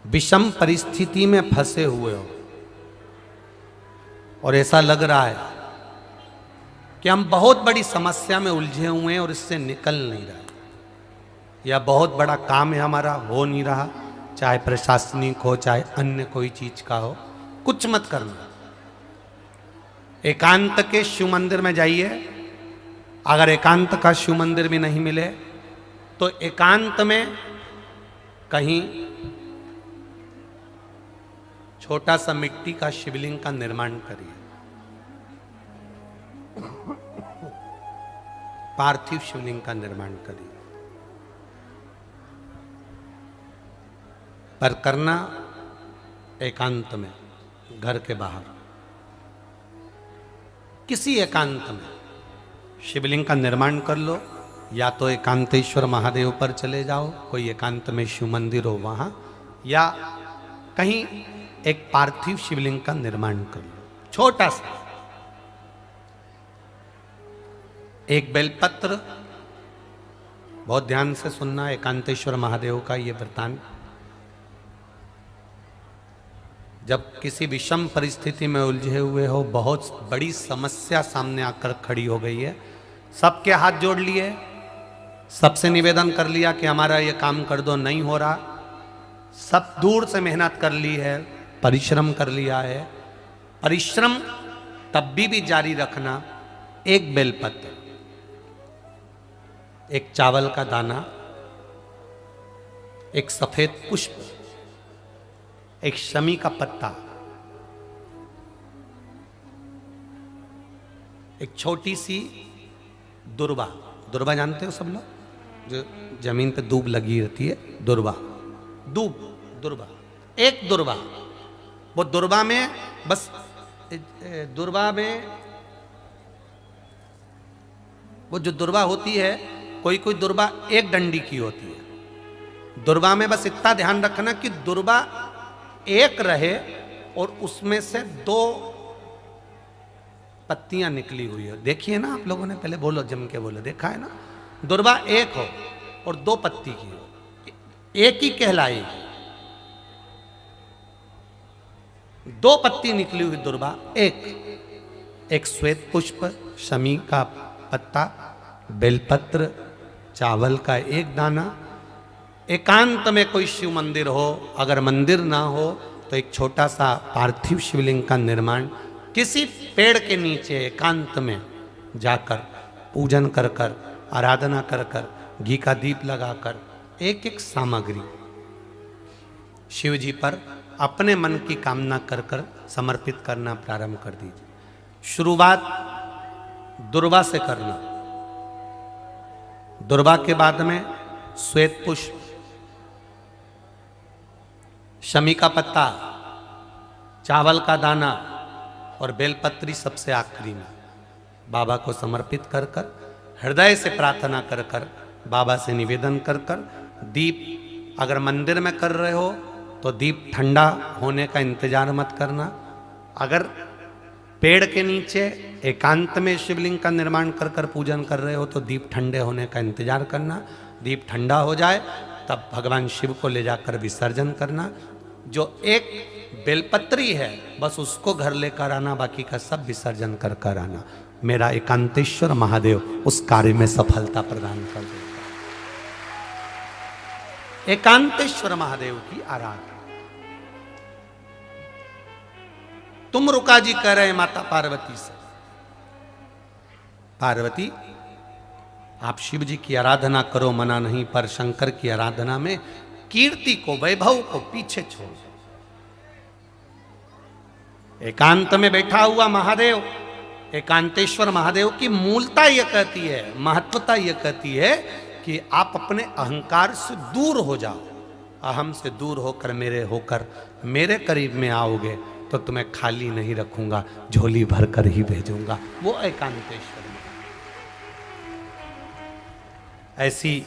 विषम परिस्थिति में फंसे हुए हो और ऐसा लग रहा है कि हम बहुत बड़ी समस्या में उलझे हुए हैं और इससे निकल नहीं रहे, या बहुत बड़ा काम है हमारा, हो नहीं रहा, चाहे प्रशासनिक हो चाहे अन्य कोई चीज का हो, कुछ मत करना। एकांत के शिव मंदिर में जाइए। अगर एकांत का शिव मंदिर भी नहीं मिले तो एकांत में कहीं छोटा सा मिट्टी का शिवलिंग का निर्माण करिए, पार्थिव शिवलिंग का निर्माण करिए, पर करना एकांत में, घर के बाहर किसी एकांत में शिवलिंग का निर्माण कर लो। या तो एकांतेश्वर महादेव पर चले जाओ, कोई एकांत में शिव मंदिर हो वहां, या कहीं एक पार्थिव शिवलिंग का निर्माण कर लो, छोटा सा। एक बेलपत्र, बहुत ध्यान से सुनना, एकांतेश्वर महादेव का ये वृतांत। जब किसी विषम परिस्थिति में उलझे हुए हो, बहुत बड़ी समस्या सामने आकर खड़ी हो गई है, सबके हाथ जोड़ लिए, सबसे निवेदन कर लिया कि हमारा ये काम कर दो, नहीं हो रहा, सब दूर से मेहनत कर ली है, परिश्रम कर लिया है, परिश्रम तब भी जारी रखना। एक बेलपत्र, एक चावल का दाना, एक सफेद पुष्प, एक शमी का पत्ता, एक छोटी सी दुर्वा। दुर्वा जानते हो सब लोग, जो जमीन पे दूब लगी रहती है, दुर्वा, दूब, दुर्वा, एक दुर्वा। वो दुर्वा में बस, दुर्वा में वो जो दुर्वा होती है, कोई कोई दुर्वा एक डंडी की होती है। दुर्वा में बस इतना ध्यान रखना कि दुर्वा एक रहे और उसमें से 2 पत्तियां निकली हुई हो। देखिए ना आप लोगों ने, पहले बोलो, जम के बोलो, देखा है ना? दुर्वा एक हो और 2 पत्ती की हो, एक ही कहलाएगी। 2 पत्ती निकली हुई दुर्वा, एक श्वेत पुष्प, शमी का पत्ता, बेलपत्र, चावल का एक दाना। एकांत में कोई शिव मंदिर हो, अगर मंदिर ना हो तो एक छोटा सा पार्थिव शिवलिंग का निर्माण किसी पेड़ के नीचे एकांत में जाकर पूजन कर कर, आराधना कर कर, घी का दीप लगाकर, एक एक सामग्री शिव जी पर अपने मन की कामना कर कर समर्पित करना प्रारंभ कर दीजिए। शुरुआत दुर्वा से करना। दुर्वा के बाद में श्वेत पुष्प, शमी का पत्ता, चावल का दाना और बेलपत्री सबसे आखिरी में बाबा को समर्पित कर कर, हृदय से प्रार्थना कर कर, बाबा से निवेदन कर कर, दीप अगर मंदिर में कर रहे हो तो दीप ठंडा होने का इंतजार मत करना। अगर पेड़ के नीचे एकांत में शिवलिंग का निर्माण कर कर पूजन कर रहे हो तो दीप ठंडे होने का इंतजार करना। दीप ठंडा हो जाए तब भगवान शिव को ले जाकर विसर्जन करना। जो एक बेलपत्री है बस उसको घर लेकर आना, बाकी का सब विसर्जन कर कर आना। मेरा एकांतेश्वर महादेव उस कार्य में सफलता प्रदान कर देगा। एकांतेश्वर महादेव की आराधना। तुम रुका जी कह रहे हैं माता पार्वती से, पार्वती आप शिव जी की आराधना करो, मना नहीं, पर शंकर की आराधना में कीर्ति को, वैभव को पीछे छोड़। एकांत में बैठा हुआ महादेव, एकांतेश्वर महादेव की मूलता यह कहती है, महत्वता यह कहती है कि आप अपने अहंकार से दूर हो जाओ। अहम से दूर होकर मेरे करीब में आओगे तो तुम्हें खाली नहीं रखूंगा, झोली भर कर ही भेजूंगा। वो एकांतेश्वर। ऐसी